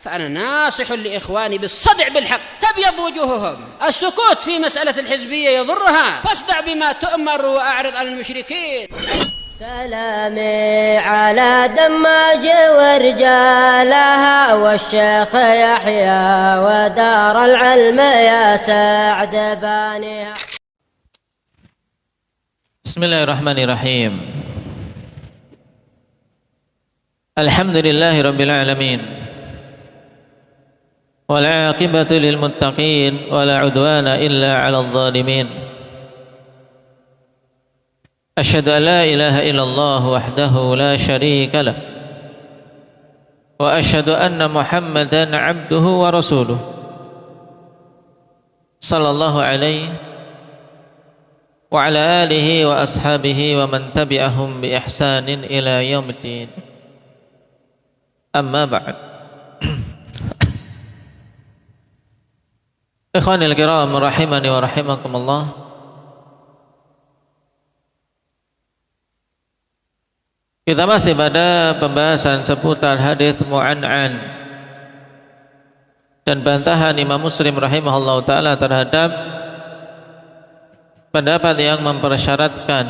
فأنا ناصح لإخواني بالصدع بالحق تبيض وجوههم. السكوت في مسألة الحزبية يضرها، فاصدع بما تؤمر وأعرض عن المشركين. سلامي على دماج ورجالها والشيخ يحيى ودار العلم يا سعد بانيها. Bismillahirrahmanirrahim. Alhamdulillahi rabbil alamin. Wal 'aqibatu lil muttaqin wa la 'udwana illa 'alal zalimin. Asyhadu an la ilaha illallah wahdahu la syarika lah. Wa asyhadu anna Muhammadan 'abduhu wa rasuluh. Sallallahu alaihi wa ala alihi wa ashabihi wa man tabi'ahum bi ihsanin ila yaumiddin. Amma ba'd. Ikhwanil kiram rahimani wa rahimakumullah. Kita masih pada pembahasan seputar hadits mu'an'an dan bantahan Imam Muslim rahimahullah ta'ala terhadap pendapat yang mempersyaratkan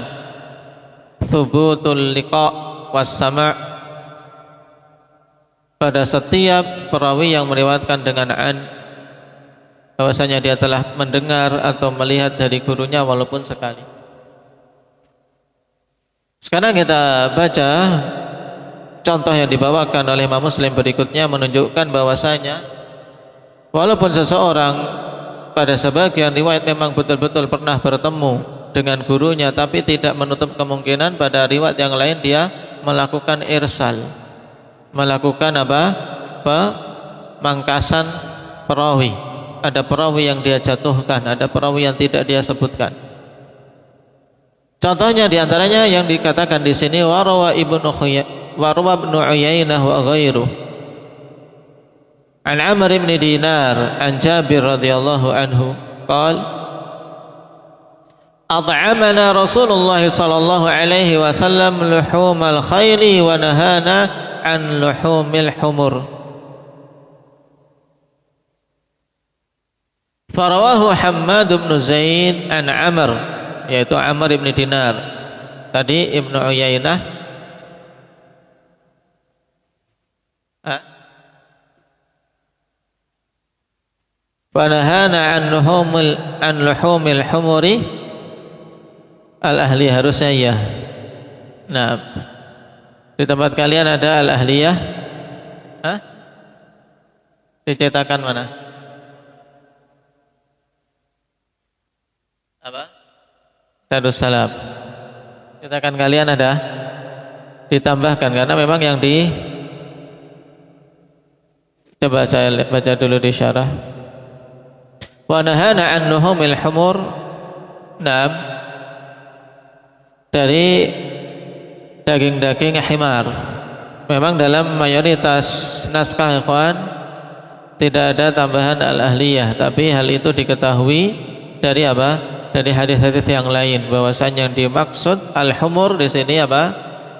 thubutul liqa' was sama' pada setiap perawi yang meriwayatkan dengan an, bahwasanya dia telah mendengar atau melihat dari gurunya walaupun sekali. Sekarang kita baca contoh yang dibawakan oleh Imam Muslim berikutnya, menunjukkan bahwasanya walaupun seseorang pada sebagian riwayat memang betul-betul pernah bertemu dengan gurunya, tapi tidak menutup kemungkinan pada riwayat yang lain dia melakukan irsal, melakukan pemangkasan perawi. Ada perawi yang dia jatuhkan, ada perawi yang tidak dia sebutkan. Contohnya diantaranya yang dikatakan di sini warawa ibnu Uyainah wa ghairuh an Amr ibn Dinar an Jabir radhiyallahu anhu qala at'amana Rasulullah sallallahu alaihi wasallam luhumal khairi wa nahana an luhumil humur. Farawahu Hammad ibn Zaid an Amr, yaitu Amr ibn Dinar. Tadi Ibnu Uyainah Fanahana an luhumil humuri al-ahli, harusnya ya. Nah, di tempat kalian ada al-ahliyah? Dicetakan mana? Apa? Darussalam. Cetakan kalian ada? Ditambahkan karena memang yang coba saya baca dulu di syarah. Wa nahana an luhumil humur. Naam. Dari daging-daging himar. Memang dalam mayoritas naskah ikhwan tidak ada tambahan al-ahliyah, tapi hal itu diketahui dari apa? Dari hadis-hadis yang lain, bahwasanya yang dimaksud al-humur di sini apa?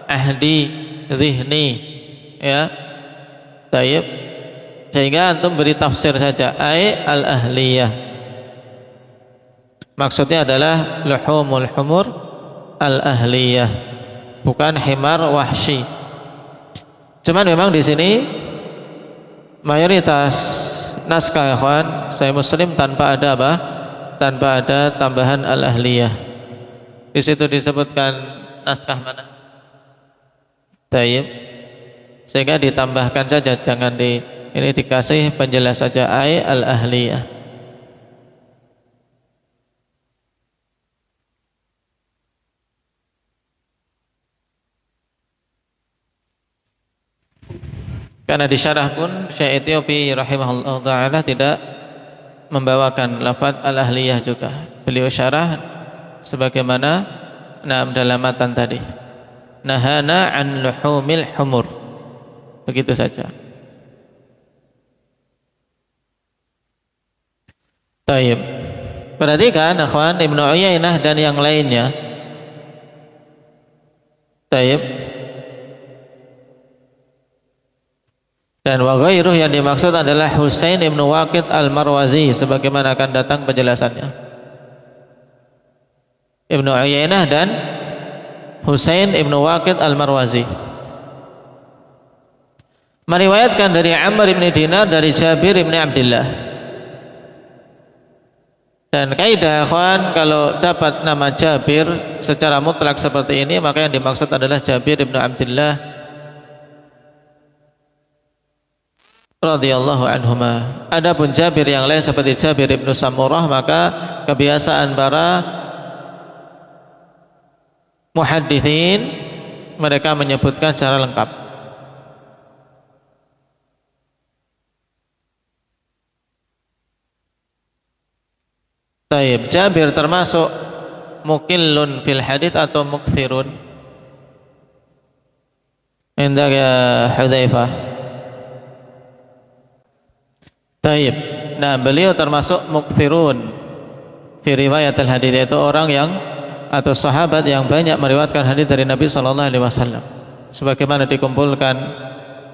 Ahdi, zihni, ya. Tayyib. Sehingga antum beri tafsir saja, ai al-ahliyah. Maksudnya adalah luhumul humur al-ahliyah, bukan himar wahsy. Cuman memang di sini mayoritas naskah ikhwan Sahih Muslim tanpa ada apa? Tanpa ada tambahan al-ahliyah. Di situ disebutkan naskah mana? Tayyib. Sehingga ditambahkan saja, jangan ini dikasih penjelas saja ai al-ahliyah. Karena di syarah pun Syekh Ethiopi rahimahullah ta'ala tidak membawakan lafaz al-ahliyah juga. Beliau syarah sebagaimana dalam matan tadi. Nahana an luhumil humur. Begitu saja. Taib. Perhatikan akhwan, Ibnu Uyainah dan yang lainnya. Taib. Dan wa ghairuh yang dimaksud adalah Husain ibn Waqid al-Marwazi sebagaimana akan datang penjelasannya. Ibnu Uyainah dan Husain ibn Waqid al-Marwazi meriwayatkan dari Amr ibn Dinar dari Jabir ibn Abdullah. Dan kaidah ikhwan, kalau dapat nama Jabir secara mutlak seperti ini, maka yang dimaksud adalah Jabir ibn Abdullah radhiyallahu anhuma. Adapun Jabir yang lain seperti Jabir ibn Samurah, maka kebiasaan para muhadditsin mereka menyebutkan secara lengkap. Taib, Jabir termasuk mukillun fil hadits atau mukthirun? Indak ya Hudzaifah. Taib. Nah, beliau termasuk mukthirun fi riwayat al-hadits, yaitu orang yang atau sahabat yang banyak meriwayatkan hadis dari Nabi sallallahu alaihi wasallam. Sebagaimana dikumpulkan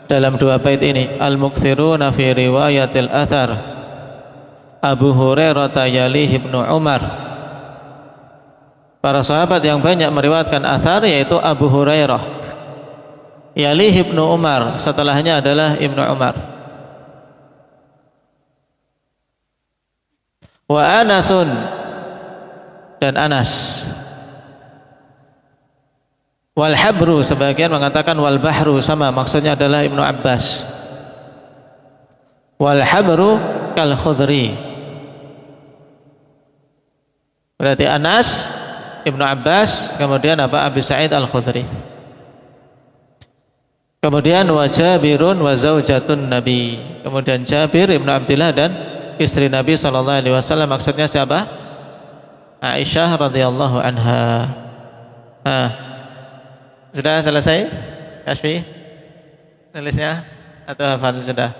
dalam dua bait ini, al-mukthiruna fi riwayatil athar Abu Hurairah yalih Ibnu Umar. Para sahabat yang banyak meriwayatkan athar yaitu Abu Hurairah, yalih Ibnu Umar, setelahnya adalah Ibnu Umar. Wa Anasun, dan Anas. Wal habru, sebagian mengatakan wal bahru, sama maksudnya adalah Ibnu Abbas. Wal habru kal Khudri, berarti Anas, Ibnu Abbas, kemudian apa? Abi Sa'id Al-Khudri. Kemudian wa Jabirun wa zaujatun Nabi. Kemudian Jabir Ibnu Abdullah dan istri Nabi sallallahu alaihi wasallam, maksudnya siapa? Aisyah radhiyallahu anha. Sudah selesai? Kashfi? Nulisnya atau hafal sudah?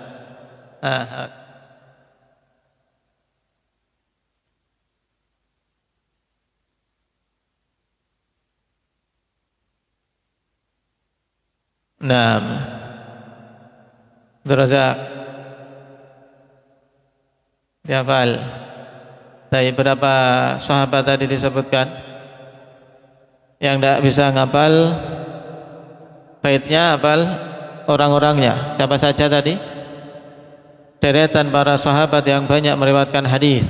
Naam. Berazak. Dihafal. Dari berapa sahabat tadi disebutkan? Yang tidak bisa ngapal baitnya, hafal orang-orangnya. Siapa saja tadi? Deretan para sahabat yang banyak meriwayatkan hadis.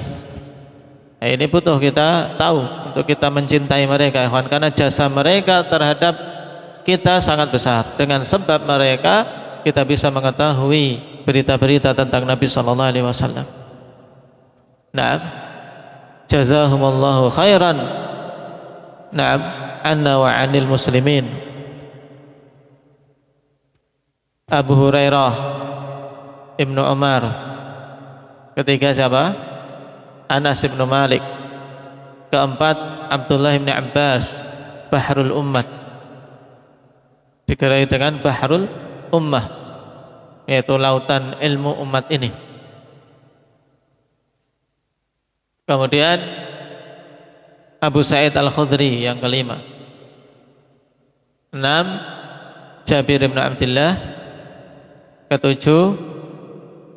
Nah, ini butuh kita tahu untuk kita mencintai mereka, karena jasa mereka terhadap kita sangat besar. Dengan sebab mereka kita bisa mengetahui berita-berita tentang Nabi sallallahu alaihi wasallam. Naam. Jazakumullahu khairan. Naam, anna wa 'anil muslimin. Abu Hurairah, Ibnu Umar. Ketiga siapa? Anas bin Malik. Keempat Abdullah bin Abbas, Bahrul Ummah. Digerai dengan Bahrul Ummah, yaitu lautan ilmu umat ini. Kemudian Abu Sa'id Al-Khudri yang kelima. 6 Jabir bin Abdullah. Ketujuh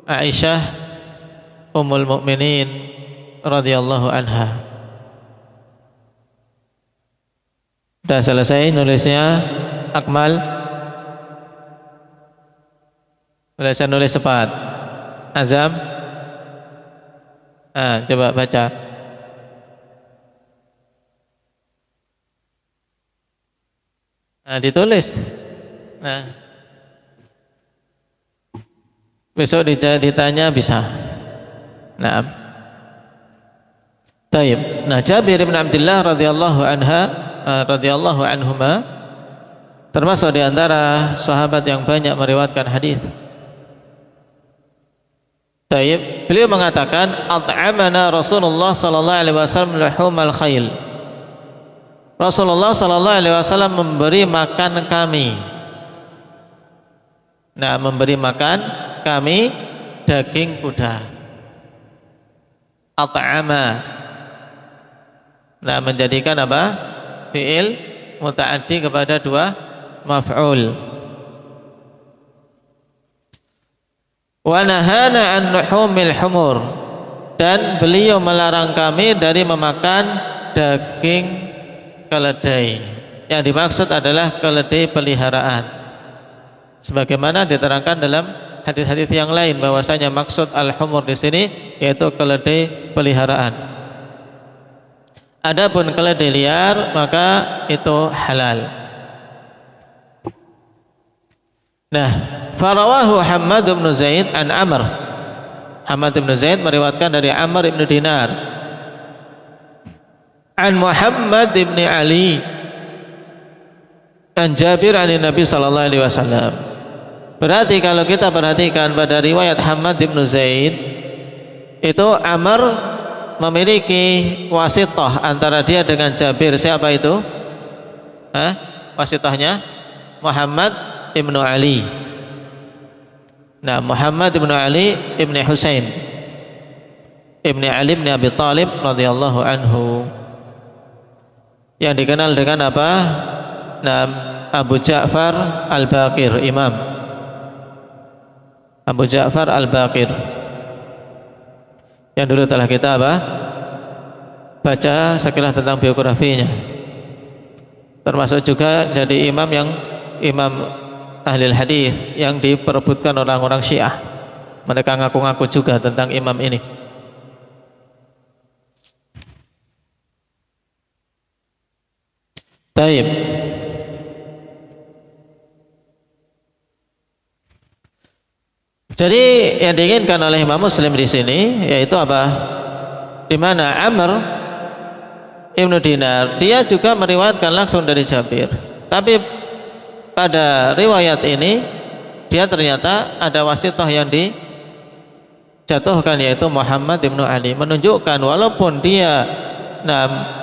Aisyah Ummul Mukminin radhiyallahu anha. Sudah selesai nulisnya? Akmal, boleh nulis cepat. Azam, coba baca. Ditulis. Besok ditanya bisa. Naam. Taib. Nah, Jabir bin Abdullah radhiyallahu anhuma termasuk di antara sahabat yang banyak meriwayatkan hadis. Taib, beliau mengatakan at'amana Rasulullah sallallahu alaihi wasallam luhumal khail. Rasulullah sallallahu alaihi wasallam memberi makan kami. Nah, memberi makan kami daging kuda. At'ama. Nah, menjadikan apa? Fi'il muta'addi kepada dua maf'ul. Wa nahana an nuhumil humur, dan beliau melarang kami dari memakan daging keledai. Yang dimaksud adalah keledai peliharaan. Sebagaimana diterangkan dalam hadis-hadis yang lain bahwasanya maksud al-humur di sini yaitu keledai peliharaan. Adapun keledai liar maka itu halal. Nah, farawahu Hammad bin Zaid an Amr. Hammad bin Zaid meriwayatkan dari Amr bin Dinar an Muhammad bin Ali an Jabir an Nabi sallallahu alaihi wasallam. Berarti kalau kita perhatikan pada riwayat Hammad bin Zaid itu Amr memiliki wasithah antara dia dengan Jabir. Siapa itu? Wasithahnya Muhammad ibnu Ali. Nah, Muhammad ibnu Ali ibnu Husain ibnu Ali ibnu Abi Thalib radhiyallahu anhu, yang dikenal dengan apa? Nah, Abu Ja'far Al-Baqir, Imam Abu Ja'far Al-Baqir, yang dulu telah kita apa? Baca sekilas tentang biografinya. Termasuk juga jadi imam ahli hadis yang diperebutkan orang-orang Syiah. Mereka ngaku-ngaku juga tentang imam ini. Taib. Jadi yang diinginkan oleh Imam Muslim di sini yaitu apa? Di mana Amr Ibnu Dinar dia juga meriwayatkan langsung dari Jabir. Tapi pada riwayat ini dia ternyata ada wasithah yang dijatuhkan yaitu Muhammad ibnu Ali, menunjukkan walaupun dia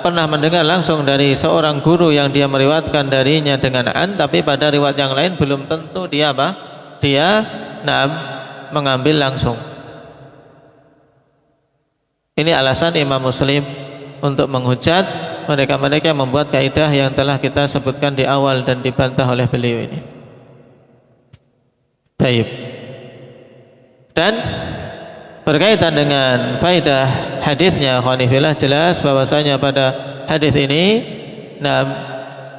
pernah mendengar langsung dari seorang guru yang dia meriwayatkan darinya dengan an, tapi pada riwayat yang lain belum tentu dia apa? Dia mengambil langsung. Ini alasan Imam Muslim untuk menghujat mereka-mereka yang membuat kaidah yang telah kita sebutkan di awal dan dibantah oleh beliau ini. Taib. Dan berkaitan dengan faedah hadisnya, khonifillah, jelas bahwasanya pada hadis ini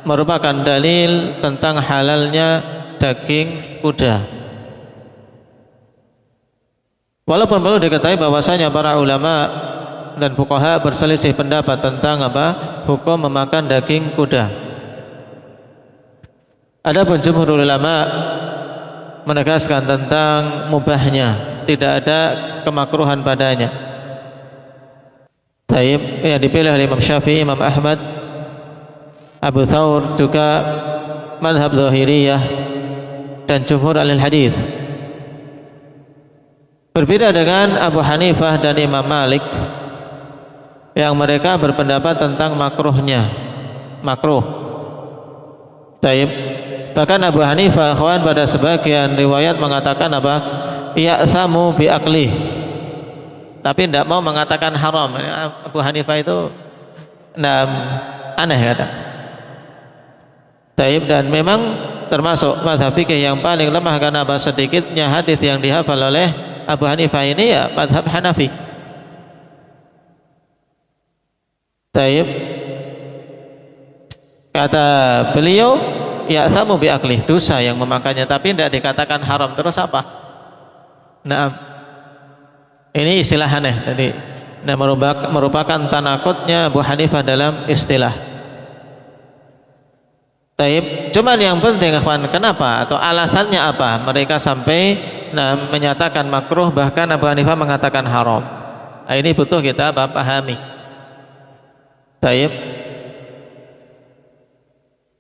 merupakan dalil tentang halalnya daging kuda. Walaupun perlu diketahui bahwasanya para ulama dan fuqaha berselisih pendapat tentang hukum memakan daging kuda. Adapun jumhur ulama menegaskan tentang mubahnya, tidak ada kemakruhan padanya. Taib, yang dipilih oleh Imam Syafi'i, Imam Ahmad, Abu Thawr, juga madhab Zahiriyah dan jumhur ahli hadis. Berbeda dengan Abu Hanifah dan Imam Malik yang mereka berpendapat tentang makruhnya, makruh. Taib. Bahkan Abu Hanifah pada sebagian riwayat mengatakan apa? Ya'thamu bi'aqlih, tapi tidak mau mengatakan haram. Abu Hanifah itu aneh kadang. Taib. Dan memang termasuk mazhab fikih yang paling lemah karena sedikitnya hadis yang dihafal oleh Abu Hanifah ini ya mazhab Hanafi. Taib. Kata beliau, ya'thamu bi'aqlih, dosa yang memakannya, tapi tidak dikatakan haram. Terus apa? Ini istilah aneh. Jadi merupakan tanakutnya Abu Hanifah dalam istilah. Taib. Cuman yang penting, ikhwan, kenapa atau alasannya apa mereka sampai menyatakan makruh, bahkan Abu Hanifah mengatakan haram? Ini butuh kita pahami. Taib.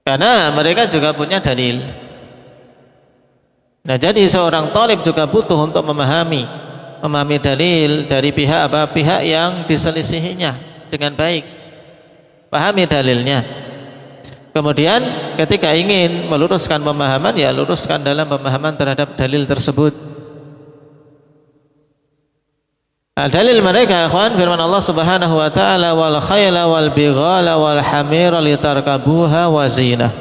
Karena mereka juga punya dalil. Jadi seorang thalib juga butuh untuk memahami dalil dari pihak yang diselisihinya dengan baik. Pahami dalilnya. Kemudian ketika ingin meluruskan pemahaman, ya luruskan dalam pemahaman terhadap dalil tersebut. Dalil mereka, ikhwan, firman Allah Subhanahu wa taala, wal khayla wal bighala wal hamira litarkabuha wa zinah.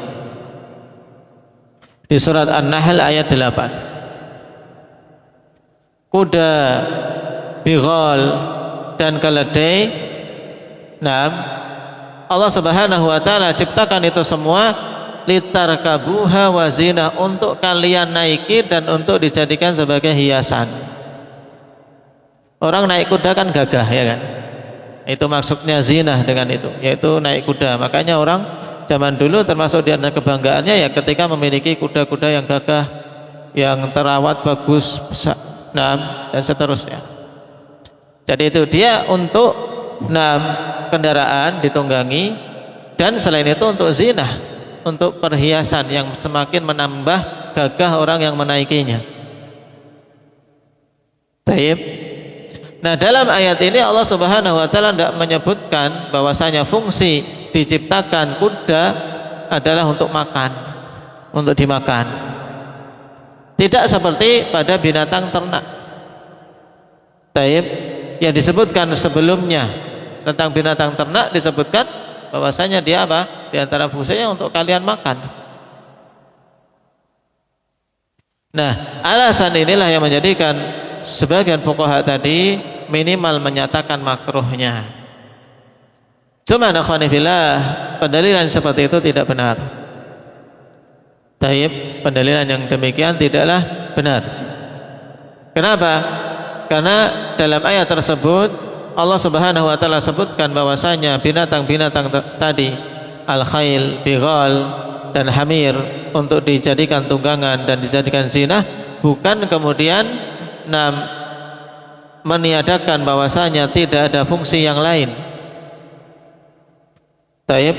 Di surat An-Nahl ayat 8. kuda, bighal dan keledai. Nah, Allah Subhanahu wa taala ciptakan itu semua litarkabuha wa zina, untuk kalian naiki dan untuk dijadikan sebagai hiasan. Orang naik kuda kan gagah, ya kan? Itu maksudnya zina dengan itu, yaitu naik kuda. Makanya orang zaman dulu termasuk di antara kebanggaannya ya ketika memiliki kuda-kuda yang gagah, yang terawat bagus, nah, dan seterusnya. Jadi itu dia untuk kendaraan ditunggangi, dan selain itu untuk zina, untuk perhiasan yang semakin menambah gagah orang yang menaikinya. Baik. Nah, dalam ayat ini Allah Subhanahu wa taala tidak menyebutkan bahwasanya fungsi diciptakan kuda adalah untuk makan, untuk dimakan. Tidak seperti pada binatang ternak. Baik, yang disebutkan sebelumnya tentang binatang ternak disebutkan bahwasanya dia apa? Di antara fungsinya untuk kalian makan. Nah, alasan inilah yang menjadikan sebagian fuqaha tadi minimal menyatakan makruhnya. Cuma akhwanifillah, pendalilan seperti itu tidak benar. Taib, pendalilan yang demikian tidaklah benar. Kenapa? Karena dalam ayat tersebut Allah Subhanahu wa taala sebutkan bahwasanya binatang-binatang tadi, al-khail, bighal dan hamir, untuk dijadikan tunggangan dan dijadikan zina, bukan kemudian meniadakan bahwasanya tidak ada fungsi yang lain. Taib.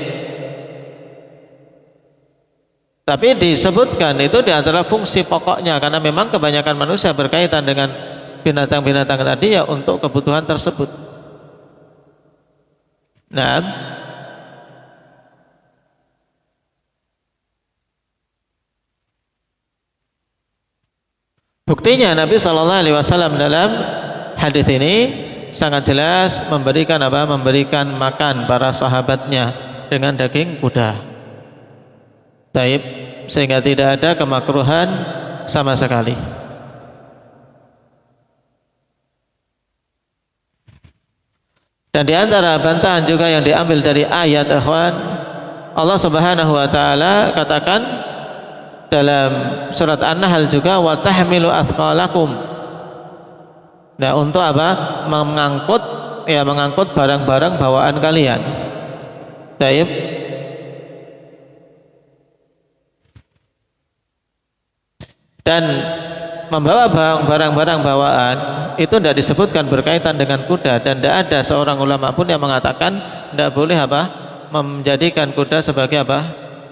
Tapi disebutkan itu di antara fungsi pokoknya, karena memang kebanyakan manusia berkaitan dengan binatang-binatang tadi ya untuk kebutuhan tersebut. Nah, buktinya Nabi Shallallahu Alaihi Wasallam dalam hadis ini sangat jelas memberikan apa? Memberikan makan para sahabatnya dengan daging kuda. Taib, sehingga tidak ada kemakruhan sama sekali. Dan di antara bantahan juga yang diambil dari ayat, ikhwan, Allah Subhanahu wa taala katakan dalam surat An-Nahl juga, wa tahmilu athqalakum. Nah, untuk apa? Mengangkut barang-barang bawaan kalian. Taib. Dan membawa barang-barang bawaan itu tidak disebutkan berkaitan dengan kuda, dan tidak ada seorang ulama pun yang mengatakan tidak boleh apa? Menjadikan kuda sebagai apa?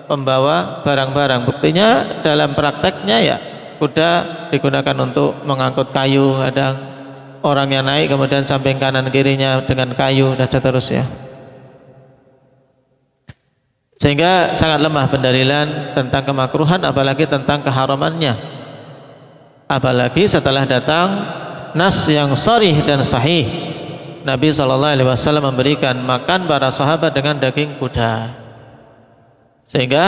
Pembawa barang-barang. Buktinya dalam prakteknya ya kuda digunakan untuk mengangkut kayu, kadang orang yang naik kemudian samping kanan kirinya dengan kayu dan seterusnya. Sehingga sangat lemah pendalilan tentang kemakruhan, apalagi tentang keharamannya. Apalagi setelah datang nas yang sharih dan sahih, Nabi SAW memberikan makan para sahabat dengan daging kuda, sehingga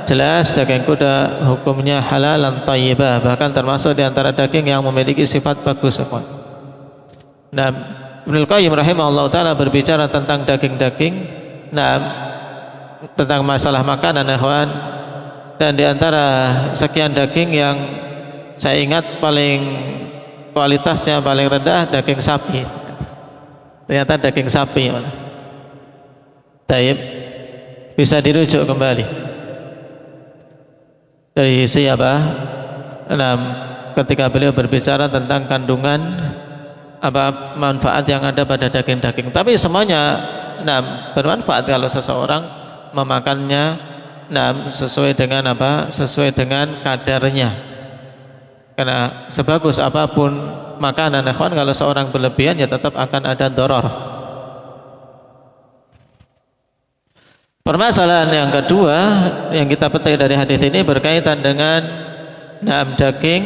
jelas daging kuda hukumnya halalan thayyibah, bahkan termasuk di antara daging yang memiliki sifat bagus. Nah, Ibnul Qayyim rahimahullah ta'ala berbicara tentang daging-daging, tentang masalah makanan, ikhwan, dan di antara sekian daging yang saya ingat paling kualitasnya paling rendah daging sapi. Ternyata daging sapi. Taib, bisa dirujuk kembali dari siapa? Ketika beliau berbicara tentang kandungan apa manfaat yang ada pada daging-daging. Tapi semuanya bermanfaat kalau seseorang memakannya sesuai dengan apa? Sesuai dengan kadarnya. Karena sebagus apapun makanan, ikhwan, kalau seorang berlebihan ya tetap akan ada doror. Permasalahan yang kedua yang kita petik dari hadis ini berkaitan dengan daging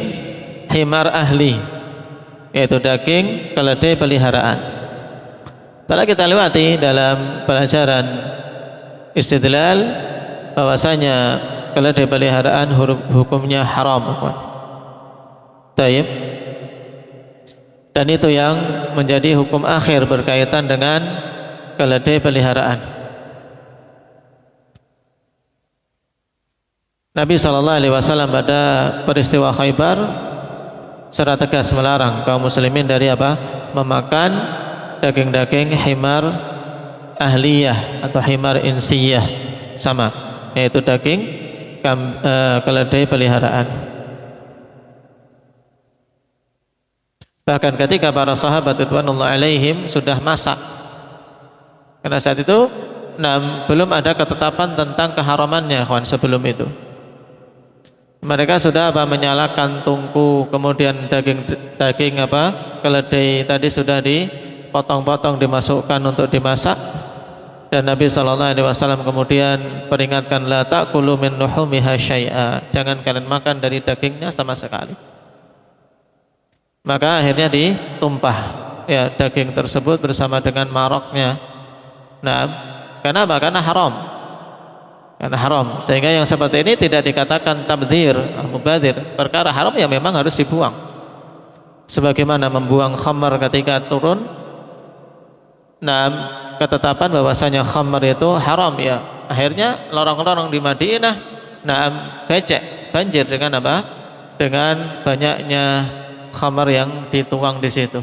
himar ahli, yaitu daging keledai peliharaan. Telah kita lewati dalam pelajaran istidlal bahwasanya keledai peliharaan hukumnya haram. Taib. Dan itu yang menjadi hukum akhir berkaitan dengan keledai peliharaan. Nabi SAW pada peristiwa Khaybar secara tegas melarang kaum muslimin dari apa? Memakan daging-daging himar ahliyah atau himar insiyah, sama, yaitu daging keledai peliharaan. Bahkan ketika para sahabat ridwanullah alaihim sudah masak, karena saat itu belum ada ketetapan tentang keharamannya, kawan. Sebelum itu mereka sudah menyalakan tungku, kemudian daging keledai tadi sudah dipotong-potong, dimasukkan untuk dimasak. Dan Nabi SAW kemudian peringatkan, la ta'kulu min luhumiha syai'a, jangan kalian makan dari dagingnya sama sekali. Maka akhirnya ditumpah ya daging tersebut bersama dengan maroknya. Nah, kenapa? Karena haram. Karena haram. Sehingga yang seperti ini tidak dikatakan tabdzir, mubadzir. Perkara haram ya memang harus dibuang. Sebagaimana membuang khamar ketika turun. Nah, ketetapan bahwasanya khamar itu haram ya. Akhirnya lorong-lorong di Madinah becek, banjir dengan apa? Dengan banyaknya khamar yang dituang di situ.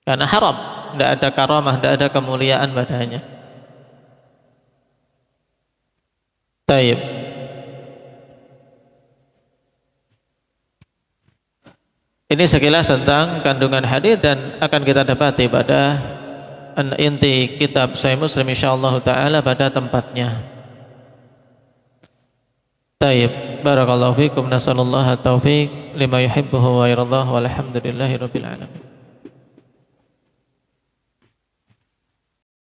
Karena haram, tidak ada karamah, tidak ada kemuliaan padanya. Taib. Ini sekilas tentang kandungan hadis dan akan kita dapati pada inti kitab Sahih Muslim insyaallah taala pada tempatnya. Taib. Barakallahu fikum, nasallallahu taufiq lima yuhibbuhu wa yardah, walhamdulillahi rabbil alamin.